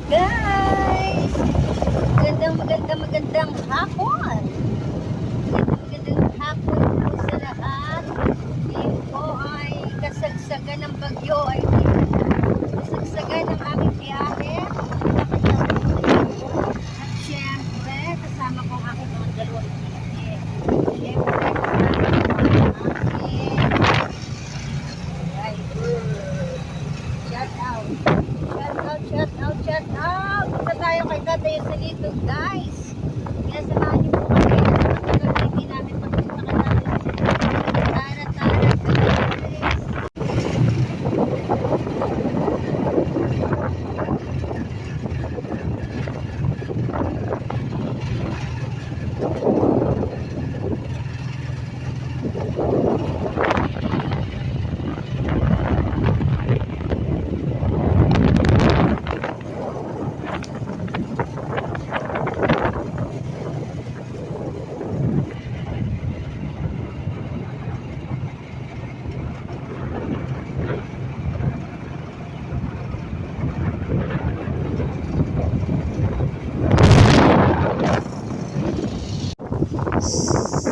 guys! Magandang hapon! Magandang hapon po sa lahat. Ngayon po ay kasagsagan ng bagyo ay kasagsagan ng aming biyahe. At syempre, kasama ko ang aking mga dalawang biyahe. Syempre, shout out! Punta tayo kay Tatay Joselito, guys! Kaya samahan niyo po kami. Hindi namin pagpunta kay Tatay Joselito. Tara, guys!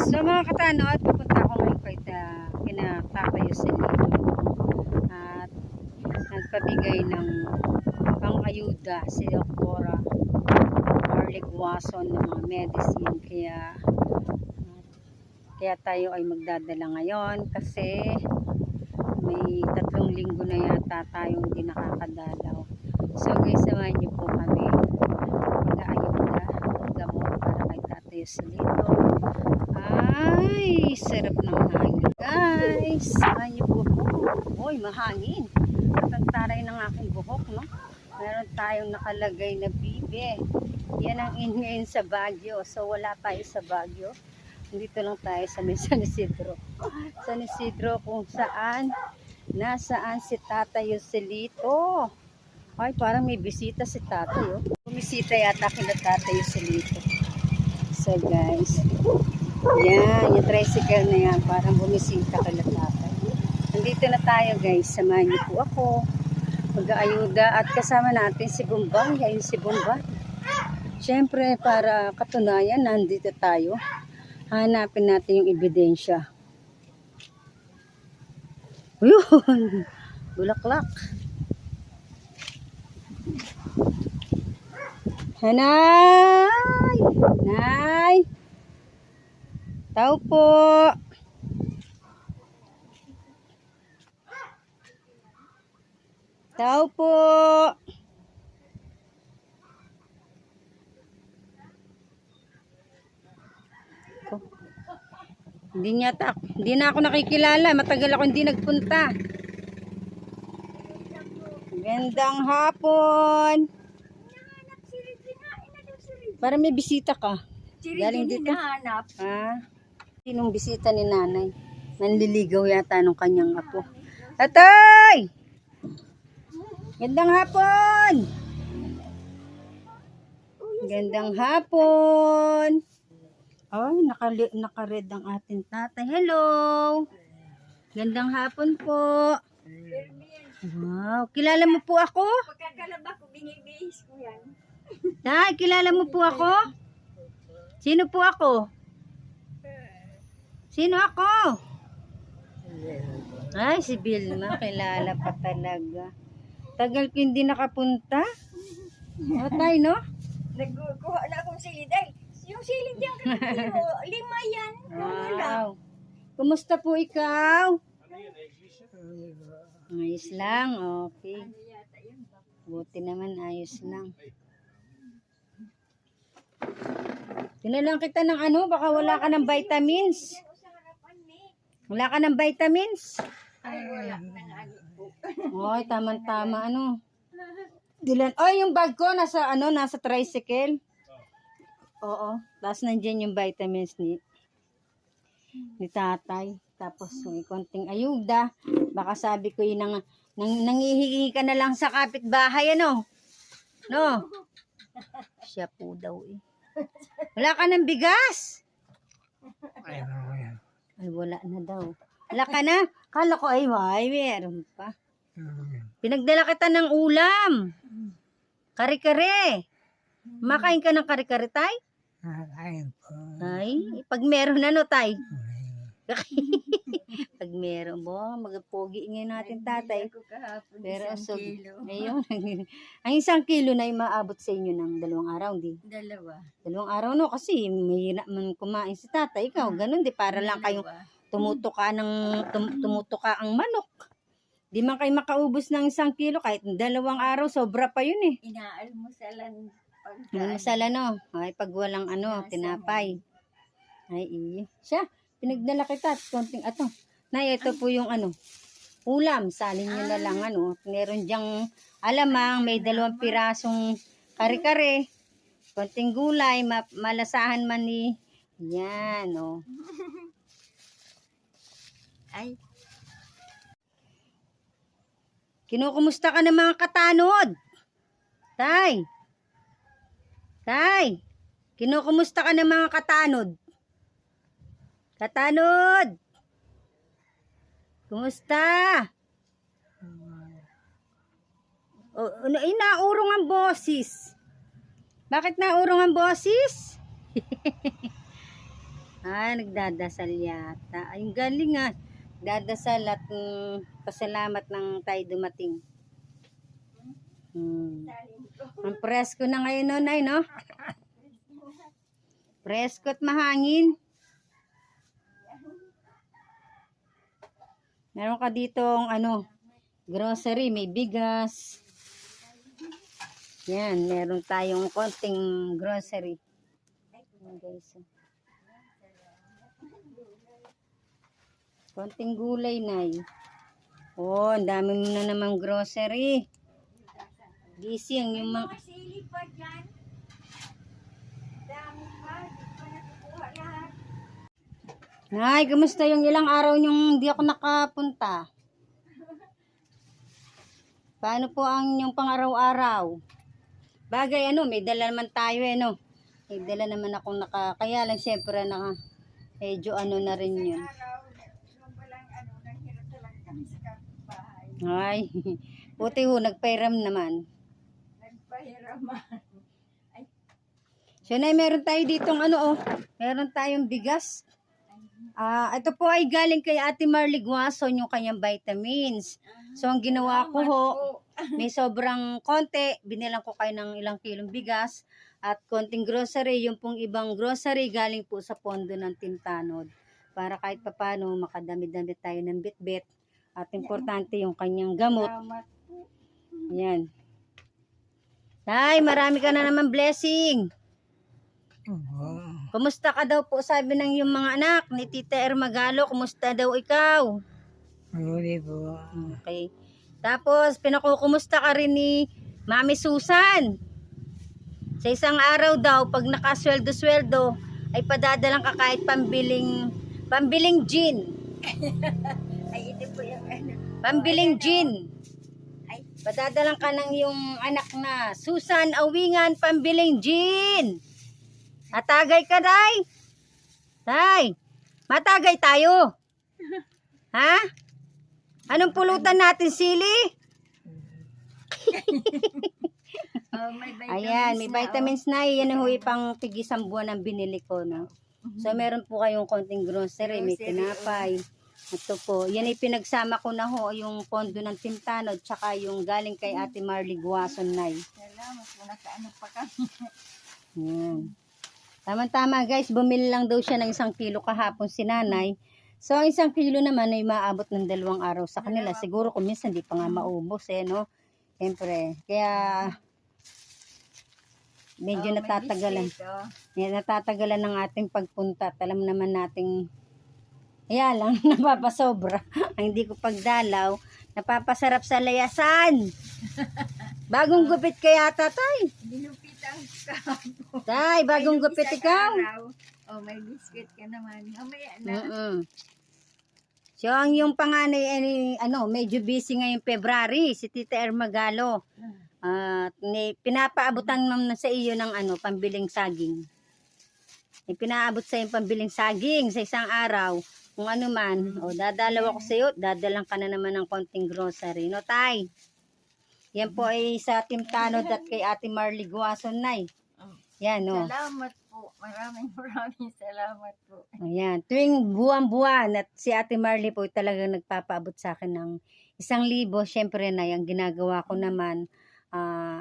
So mga katanod, pupunta ako ngayon kina Tatay Joselito at nagpabigay ng pang-ayuda si Doktora Marlic Wason ng mga medicine, kaya tayo ay magdadala ngayon kasi may 3 linggo na yata tayong hindi nakakadalaw. So guys, samahan niyo po kami mag-aayuda ng gamot para kay Tatay Joselito. Ay, sarap ng hangin, guys. Samahan niyo po po. Uy, mahangin. At ang taray ng aking buhok, no? Meron tayong nakalagay na bibe. Yan ang in ngayon sa Baguio. So wala tayo sa Baguio. Dito lang tayo sa San Isidro. San Isidro kung saan nasaan si Tatay Joselito. Ay, parang may bisita si Tatay, oh. Bumisita yata kina Tatay Joselito. So guys, yan, yung tricycle na yan, parang bumisita kila Tatay. Nandito na tayo, guys. Samahan niyo po ako. Mag-aayuda at kasama natin si Bumbay. Ayun si Bumbay. Siyempre, para katunayan, nandito tayo. Hanapin natin yung ebidensya. Uyun! Bulaklak. Hanay! Nay! Tao po! Tao po! Hindi na ako nakikilala. Matagal ako hindi nagpunta. Gandang hapon. Para may bisita ka. Galing dito. Ha? Sinong bisita ni nanay? Nanliligaw yata nung kanyang apo. Tatay! Gandang hapon! Gandang hapon! Ay, naka-red ang ating tatay. Hello! Gandang hapon po. Wow, kilala mo po ako? Pagkakalaba ko, binibihis ko yan. Tay, kilala mo po ako? Sino po ako? Sino ako? Ay, si Vilma, kilala pa talaga. Tagal ko hindi nakapunta. O, tay, no? Nagkuha na akong silid. Ay, yung silid yung 5 yan. Wow. Kumusta po ikaw? Ayos lang, okay. Buti naman, ayos lang. Tinalang kita ng ano, baka wala ka ng vitamins. Wala ka ng vitamins? Oy, tama-tama, ano. Dilan, oy, yung bag ko nasa ano, nasa tricycle. Oo, tapos nandiyan yung vitamins ni Tatay. Tapos may konting ayuda. Baka sabi ko yun nangihingi ka na lang sa kapitbahay, ano? No? Siya po daw eh. Wala ka ng bigas? Ay, wala na daw. Wala ka na? Kala ko ay meron pa. Pinagdala kita ng ulam. Kare-kare. Makain ka ng kare-kare, tay? Nakakain po. Ay, pag meron ano, tay? Ay, Pag meron mo, magpogi ngayon natin, tatay. Ako kahapon Pero isang so, kilo. ayun. Ang 1 kilo na maabot sa inyo ng 2 araw, di? 2. 2 araw, no? Kasi mahirap man kumain si tatay. Ikaw, ganun, di? Para lang kayong 2. tumutuka ang manok. Di man kayo makaubos ng 1 kilo, kahit 2 araw, sobra pa yun eh. Inaalmusalan Ano sa ano? Ay, pag walang ano, Nasa tinapay. Ay, iyo. Siya, pinagdala kita at konting ato. Nay, ito po yung ano, ulam. Salin nyo na lang ano. Meron diyang alamang, may 2 pirasong kare-kare. Konting gulay, malasahan man ni. Yan, oh. Ay, Kinukumusta ka ng mga katanod? Tay! Tay! Kinukumusta ka ng mga katanod? Katanod! Kumusta? Naurong ang boses. Bakit naurong ang boses? Nagdadasal yata. Ay, galing ah. Dadasal at pasalamat ng tayo dumating. salin ko. Ang presko na ngayon, no, Nay, no? Presko at mahangin. Meron ka ditong, ano, grocery, may bigas. Yan, meron tayong konting grocery. Ayan, guys. Konting gulay, Nay. Oh, ang dami mo na namang grocery. Gising yung mga... Mga sili pa dyan. Dami pa. Di pa nakukuha lahat. Nay, kamusta yung ilang araw yung hindi ako nakapunta? Paano po ang inyong pang-araw-araw? Bagay, ano, may dala naman tayo, no? May dala naman akong kaya lang syempre medyo ano na rin yun. Araw, nung palang nanghirap talaga kami sa kapitbahay. Ay, puti ho, nagpairam naman. Nagpahiraman. So, Nay, meron tayo ditong ano, meron tayong bigas. Ito po ay galing kay Ate Marley Guason, yung kanyang vitamins. So, ang ginawa ko ho, may sobrang konti, binilang ko kayo ng ilang kilong bigas at konting grocery, yung pong ibang grocery galing po sa pondo ng Tintanod para kahit papano makadami-dami tayo ng bitbit at importante yung kanyang gamot. Salamat. Yan. Tay, marami ka na naman blessing. Kumusta ka daw po, sabi ng yung mga anak ni Tita Ermagalo, kumusta daw ikaw? Mabuti po. Okay. Tapos, pinakukumusta ka rin ni Mami Susan. Sa isang araw daw, pag nakasweldo-sweldo, ay padadalang ka kahit pambiling gin. Ay, ito po yung Pambiling gin. Ay. Padadalang ka ng yung anak na, Susan Awingan, pambiling gin. Matagay ka, Day. Tay, matagay tayo. Ha? Anong pulutan natin, sili? may vitamins Ayan, may na, vitamins na. Yan ho, pang tig-1 buwan ang binili ko, no? So, meron po kayong konting grocery, may Grocery, tinapay. Ito po, yan ay pinagsama ko na ho, yung pondo ng Tintanod, tsaka yung galing kay Ate Marley Guason, Nay. Salamat po, nakaano pa kami. Yan. Tama-tama guys, bumili lang daw siya ng 1 kilo kahapon si nanay. So, ang 1 kilo naman ay maabot ng 2 araw sa kanila. Siguro kung minsan di pa nga maubos no? Siyempre, kaya medyo May natatagalan. biscuit, oh. Yan, natatagalan ng ating pagpunta. At alam naman nating, kaya lang, napapasobra. Ang hindi ko pagdalaw, napapasarap sa layasan. Bagong gupit kaya tatay. Ginupitan ka. Tay, bagong gupit ikaw. Oh, may biscuit ka naman. Mamaya na. So, ang yung panganay, medyo busy ngayong February, si Tita Ermagalo. Pinapaabutan naman sa iyo ng pambiling saging. Pinaabot sa iyo pambiling saging sa isang araw. Kung ano man, dadalaw ako sa iyo, dadalang ka na naman ng konting grocery. No, Tay? Yan po ay sa Team Tanod at kay Ate Marley Guason, Nay. Yan, oh. Salamat po. Maraming salamat po. Ayan. Tuwing buwan-buwan at si Ate Marley po talagang nagpapaabot sa akin ng 1,000. Siyempre na yung ginagawa ko naman,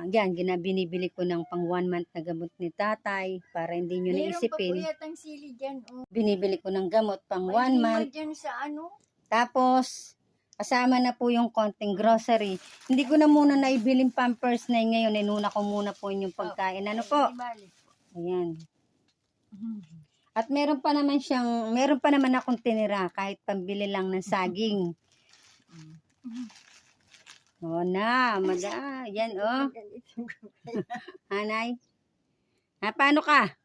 yan, binibili ko ng pang 1 month na gamot ni tatay para hindi nyo Meron pa po naisipin. yatang sili dyan. Oh. Binibili ko ng gamot pang 1 May month. dyan sa ano? Tapos, kasama na po yung konting grocery. Hindi ko na muna naibiling Pampers na ngayon. Inuna ko muna po yung pagkain. Ano po? Di bali po. Ayan. At meron pa naman akong tinira kahit pambili lang ng saging. O na, yan oh. Hanay. Paano ka?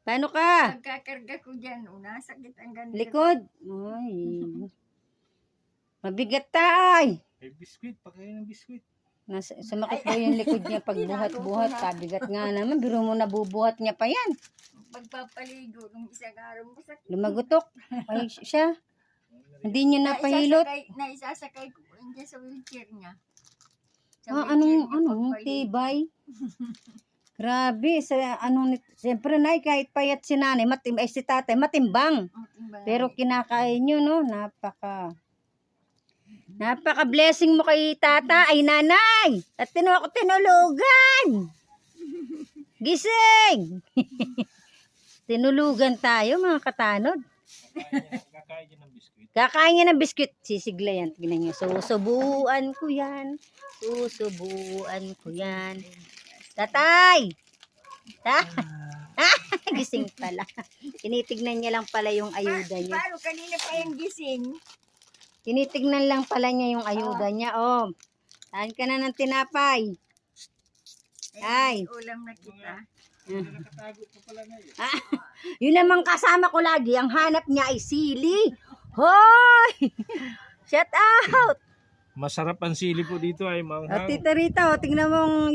Paano ka? Pagkakarga ko dyan, nasakit ang ganito. Likod. Ay. Mabigat tay. May biskwit, pagkain ng biskwit. Sumakit daw yung likod niya pag buhat-buhat. Pabigat nga naman. Biro mo nabubuhat niya pa yan. Pagpapaligo, nung isang araw, masakit. Lumagutok. Ay siya. Hindi niyo napahilot. Naisasakay ko po dyan sa wheelchair niya. Anong tibay? Grabe. Siyempre na kahit payat si nanay, si tatay, matimbang. Pero kinakain nyo, no? Napaka-blessing mo kay tata, ay nanay. At tinulugan. Gising. Tinulugan tayo, mga katanod. Kakain niya ng biskwit. Kakain niya ng biskwit. Sisigla yan. Tignan niyo. Susubuan ko yan. Susubuan ko yan. Tatay! Gising pala. Tinitignan niya lang pala yung ayuda niya. Paano kanina pa yung gising? Tinitignan lang pala niya yung ayuda niya. Oh, saan ka na ng tinapay? Ay. Ulam na kita. Nakatago pa pala na yun. Yun namang kasama ko lagi. Ang hanap niya ay sili. Hoy! Shout out! Masarap ang sili po dito ay At manghang. Tita Rita, tingnan mo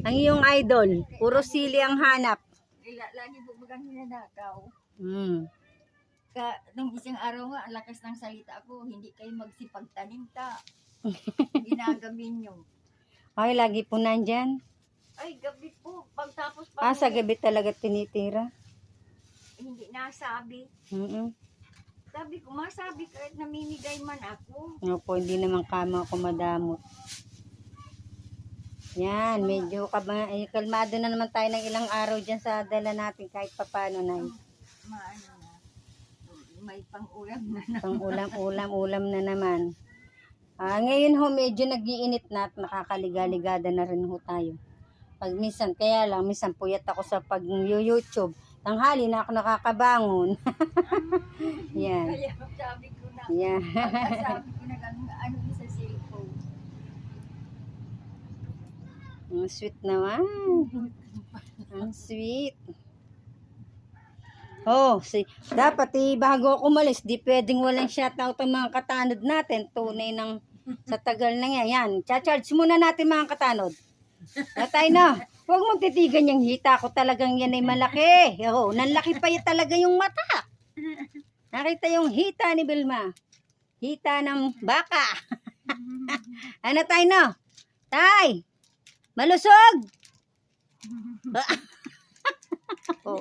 ang iyong idol. Puro sili ang hanap. Lagi po bagang hinanakaw. Nung isang araw nga, ang lakas ng salita ko, hindi kayo magsipagtanim ta. Ginagamin nyo. Ay, lagi po nandyan. Ay, gabi po. Pagtapos pa Sa gabi talaga tinitira. hindi nasabi. Sabi ko, masabi kahit namimigay man ako. Opo, hindi naman kama ako madamot. Yan, medyo kalmado na naman tayo ng ilang araw dyan sa dala natin kahit papano na. Maano na. May pang-ulam na na. Pang ulam na naman. Ngayon ho, medyo nag-iinit na at nakakaligaligada na rin ho tayo. Pag minsan, kaya lang, minsan puyat ako sa pag-YouTube. Tanghali na ako nakakabangon. Yan. Kaya sabi ko na, Yan. sabi ko na lang, ano sa cellphone. Ang sweet naman. Ang sweet. Oh, dapat bago ako umalis, di pwedeng walang shoutout ang mga katanod natin. Tunay ng sa tagal na yan. Cha-charge muna natin mga katanod. Natay na. Huwag mong titigan yung hita ko talagang yan ay malaki. Oh, nanlaki pa yan talaga yung mata. Nakita yung hita ni Vilma. Hita ng baka. Ano tayo na? Tay! Malusog! Oh,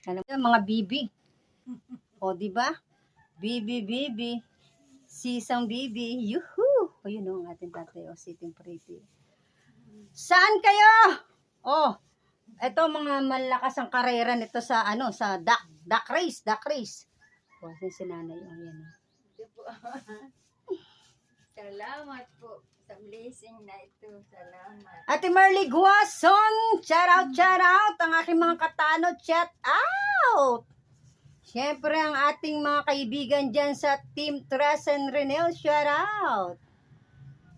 alam mo, mga bibi. O, di ba? Bibi. Sisang bibi. Yuhu! O, yun o, ang ating tatay. O, sitting pretty. Saan kayo? Oh, eto mga malakas ang karera nito sa sa duck race. O, si nanay. O, yan o. Salamat po sa blessing na ito. Salamat. Ate Marley Guason, shout out ang aking mga katanod, shout out. Siyempre ang ating mga kaibigan dyan sa Team Tres and Renel, shout out.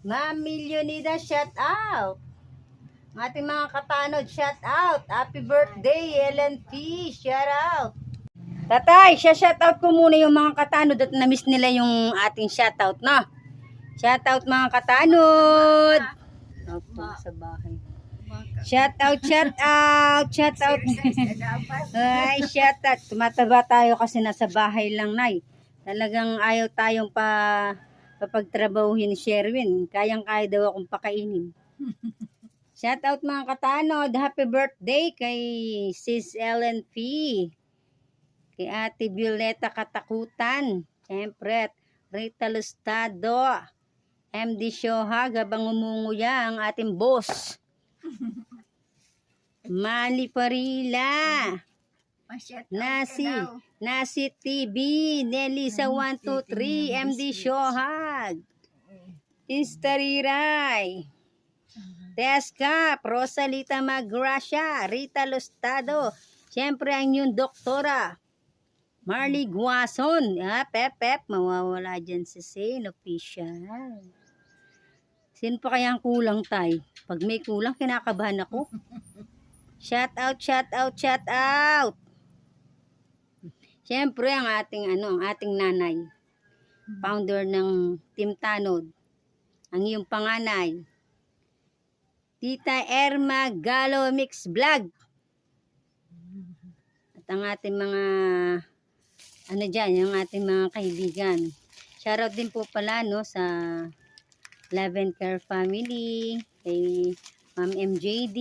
Mami Leonida, shout out. Ang ating mga katanod, shout out. Happy birthday, Ellen P, shout out. Tatay, shout out ko muna yung mga katanod at na-miss nila yung ating shout out, no? Shout out mga katanod. Opo, sa bahay. Shout out. Ay, shout out. Tumataba tayo kasi nasa bahay lang, Nay. Talagang ayaw tayong papagtrabahuhin ni Sherwin. Kayang-kaya daw akong pakainin. Shout out mga katanod. Happy birthday kay Sis Ellen P. Kay Ate Violeta Katakutan. Siyempre, Rita Lustado. MD Shoha, gabang umunguya ang ating boss. Mali Parila. Ma-shout out Nasi. ka daw. Nasi TV. Nelisa 123. MD Shohag. Instariray. Teska. Rosalita Magracia. Rita Lustado. Siyempre ang yung doktora. Marley Guason. Pep. Mawawala dyan sa Sane Official. Sino pa kaya ang kulang tay? Pag may kulang, kinakabahan ako. Shout out. Siyempre ang ating nanay. Founder ng Team Tanod. Ang iyong panganay. Tita Erma Galo Mix Vlog. At ang ating mga yung ating mga kaibigan. Shoutout din po pala sa Love and Care Family, kay Ma'am MJD,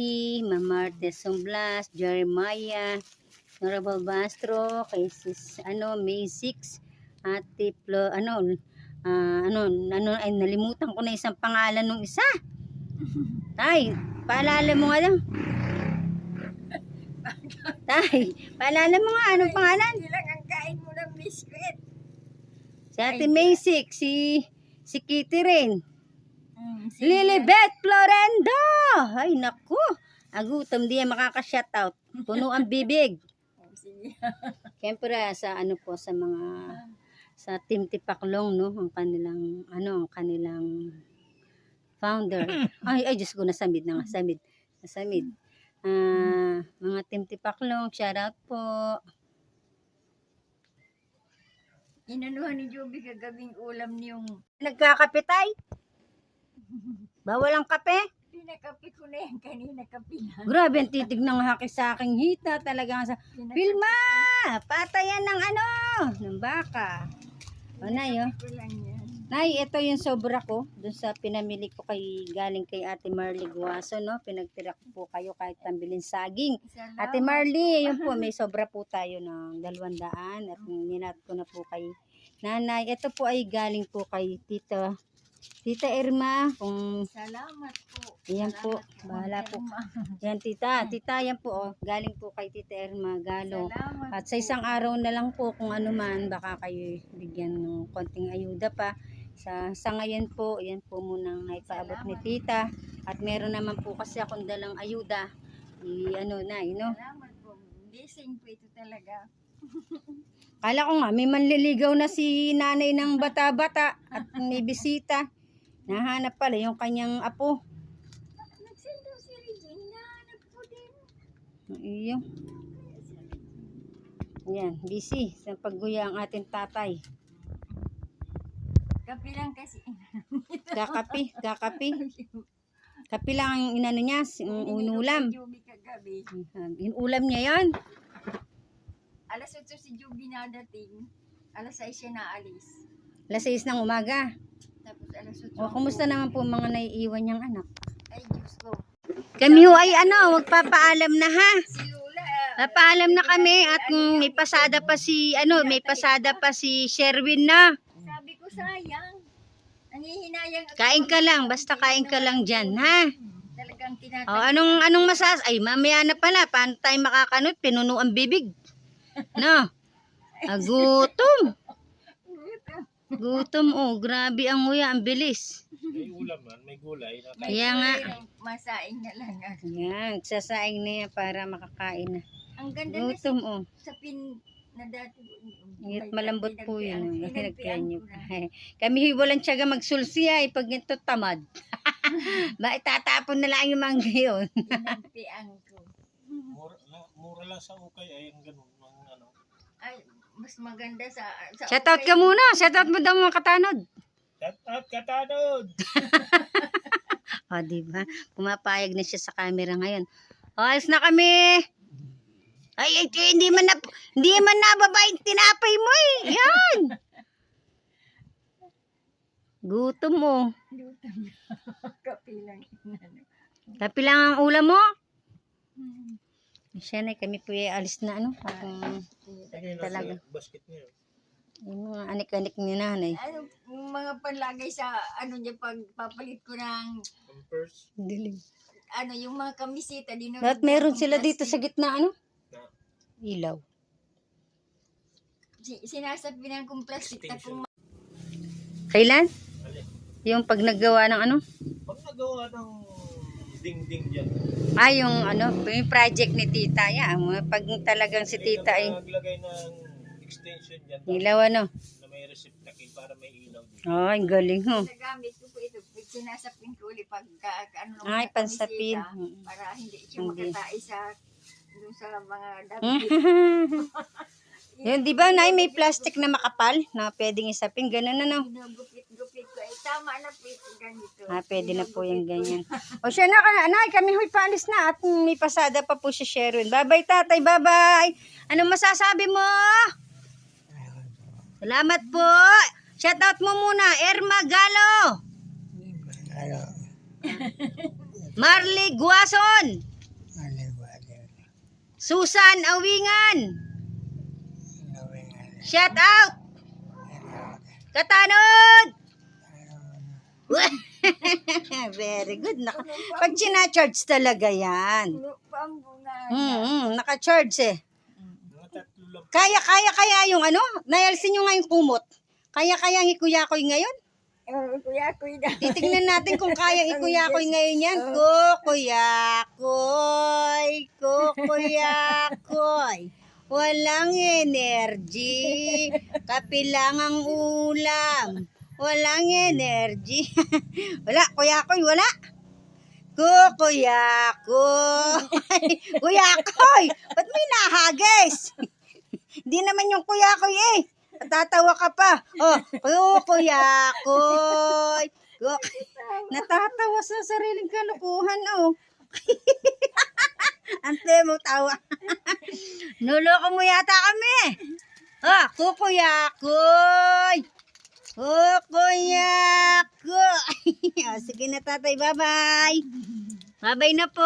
Ma'am Martes Somblas, Jeremiah, Honorable Bastro, kay Sis May 6, Ate Flo, nalimutan ko na isang pangalan ng isa. Tay, paalala mo nga lang. Tay, paalala mo nga, anong pangalan? Ilang ang kain mo ng biskwit. Si Ate May 6, si Kitty rin. Si Lilibet Florendo! Ay, naku. Agutom di makaka-shoutout. Puno ang bibig. Sige. Siyempre, sa sa Team Tipaklong, no? Ang kanilang founder. Ay, Diyos ko, nasamid. Mga Team Tipaklong, shoutout po. Inanuhan ni Joby kagabing ulam niyong Nagkakapitay? Bawal ang kape? pinakapi ko na yan kanina kapilan. Grabe, ang titig ng haki sa aking hita. Talagang sa... Vilma! Patayan ng baka. O, Nay, oh. Ko lang yan. Nay, ito yung sobra ko. Doon sa pinamili ko galing kay Ate Marley Guaso, no? Pinagtira ko po kayo kahit tambilin saging. Salamat. Ate Marley, yun po, may sobra po tayo ng 200 at ninat ko na po kay Nanay. Ito po ay galing po kay Tita Irma. Salamat po. Ayan po, Salamat bahala po. Irma. Yan, tita, yan po, oh. Galing po kay Tita Irma Galo. Salamat At sa isang araw na lang po, kung ano man, baka kayo bigyan ng konting ayuda pa. Sa ngayon po, yan po munang naipaabot ni tita. At meron naman po kasi akong dalang ayuda. Salamat po. Blessing po ito talaga. Kala ko nga, may manliligaw na si nanay ng bata-bata at may bisita. Nahanap pala yung kanyang apo. Nagsendo si Regina. Nagpo din. Iyo. Yan, busy sa pagguya ang ating tatay. Kapi lang kasi. Kakapi. Kapi lang ang inano niya, unulam. Si Joby kagabi. Inulam niya yan. Alas 8 si Joby nadating. Alas 6 siya naalis. Alas 6 ng umaga. Tapos alas 8. O, kumusta naman po mga naiiwan niyang anak? Ay, Diyos ko. Kami ho ay magpapaalam na ha. Si Lula. Papaalam na kami at may pasada pa si Sherwin na. Sabi ko sayang. Nangihinayang ako. Kain ka lang, basta kain ka lang dyan, ha? Talagang O, tinatanong. anong ay, mamaya na pala, paano tayo makakanot? Pinuno ang bibig. No? Gutom. Gutom, grabe ang nguya, ang bilis. May ulam man, may gulay. Kaya nga. Masaing na lang ako. Yan, sasaing na yan para makakain na. Ang ganda na Gutom, sa pin na dati. Ngit malambot po yun. Pinagpian Nyo. ko na. Kami walang tiyaga magsulsi ay pag ito tamad. Ba itatapon na lang yung mangga yun. Pinagpian ko. Mura lang sa ukay ay ang ganun. Ay, mas maganda sa Shoutout ka muna. Shoutout mo daw mga katanod. Shout out katanod! O, diba? Pumapayag na siya sa camera ngayon. O, alis na kami. Ay, hindi man nababa yung tinapay mo eh. Yan. Gutom mo. Lutam na. Kapilang inano. Kapi lang ang ulam mo? Hmm. Siya na, kami po ay alis na ano. Akong talaga. Basket niya. Yung mga anik-anik ni nanay. Ano, mga panlagay sa ano niya pagpapalit ko ng Pampers. Dilim. ano yung mga kamisita din. At meron sila dito sa gitna ano? Ilaw. Sinasabihan kong plastic na kung Kailan? Alin? Yung pag naggawa ng ano? Pag nagawa ng ding-ding dyan. Yung ano, yung project ni tita. Yan. Pag talagang si tita ay Naglagay ng extension dyan. ilaw ano. Na may receptacle para may ilaw dito. Ay, galing ho. nagamit ko po ito, sinasapin ko ulit pag ano ng Ay, mga pansapin. kamisita, para hindi siya Hindi. makatai sa dun sa mga damit. Yun, di ba, Nay, may plastic na makapal na pwedeng isapin. Ganun na, no? Ginugupit-gupit ko. Tama na po ito ganito. Pwede na po yung ganyan. O siya na, Nay, kami ho'y paalis na at may pasada pa po si Sherwin. Bye-bye, tatay, bye-bye. Anong masasabi mo? Salamat po. Shoutout mo muna, Erma Galo. Ano? Marley Guason. Ano ba? Susan Awingan. Ano? Shout out. Katanod. Very good. Pag charge talaga yan. Puno pa ang bunga. Naka-charge eh. Mga tatlo lang. Kaya yung ano? Nayalsin nyo nga yung kumot. Kaya ikuyakoy ngayon? Kuya, kuya. Titignan natin kung kaya ikuyakoy ngayon yan. Kukuyakoy. Walang energy. Kapilang ang ulam. Walang energy. Wala, kuyakoy, wala. Kukuyakoy. Kuyakoy! Ba't may nahagis? Hindi naman yung kuyakoy eh. Natatawa ka pa. Kuyakoy. Natatawa sa sariling kalukuhan, oh. Ante mo tawa. Nuloko mo yata kami. Kukuyakoy. Kukuyakoy. Sige na, tatay. Bye-bye. Bye-bye na po.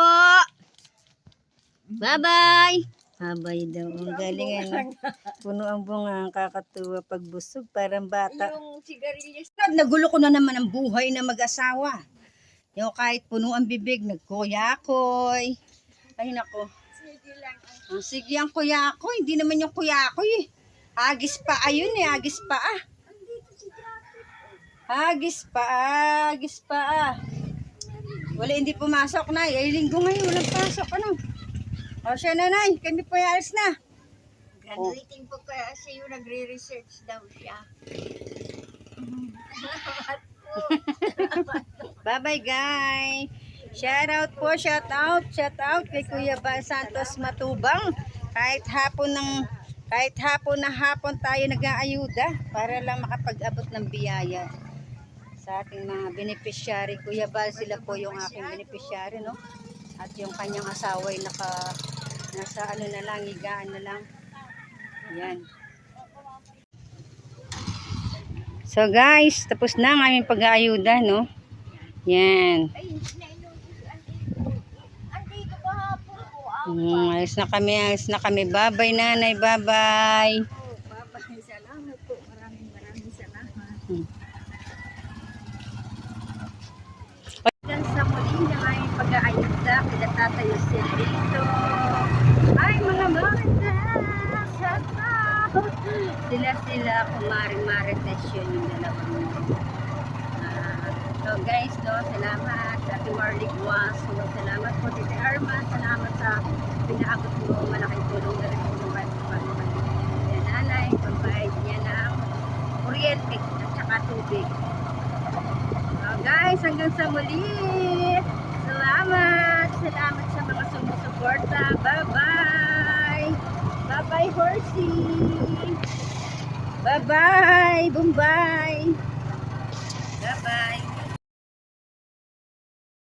Bye-bye. Bye-bye daw. Ang galing ano. Puno ang bunga. Ang kakatuwa pagbusog. Parang bata. Yung sigarilyas. Nagulo ko na naman ang buhay na mag-asawa. Yung kahit puno ang bibig, nagkuyakoy. Ay nako. Sige lang. Ang sige ang kuyakoy. Hindi naman yung kuyakoy eh. Agis pa ayun eh. Agis pa ah. Agis pa ah. Wala, hindi pumasok na. Ay linggo ngayon. Walang pasok. Ano? O siya na, Nay. Kami po alis na. Graduating po kaya siya yung nagre-research daw siya. Salamat po. Bye-bye, guys. Shout out kay Kuya Bal Santos Matubang. Kahit hapon na hapon tayo nag-aayuda para lang makapag-abot ng biyaya sa ating mga beneficiary. Kuya Bal, sila po yung aking beneficiary, no? At yung kanyang asawa ay nasa ano na lang, higaan na lang. Yan. So guys, tapos na ang aming pag-aayuda, no? Yan. Ay, andito pa hapon po. Alis na kami. Bye-bye, nanay. Bye-bye. Bye-bye. Salamat po. Maraming salamat. Hanggang sa muli na aming pag-aayuda, kila Tatay Jose dito. Ay, mga maganda. Sila, kumari-mari session yung dalawang. So guys, no, salamat sa Ate Marley Guas. So, salamat po Tita Arma. Salamat sa pinaabot mo malaking tulong na rin sa pagpapalipad. Yan, nanay, pagbayad niya ng kuryente at saka tubig. So guys, hanggang sa muli. Salamat sa mga sumusuporta. Bye-bye. Bye-bye, horsey. Bye-bye, Bombay. Bye-bye.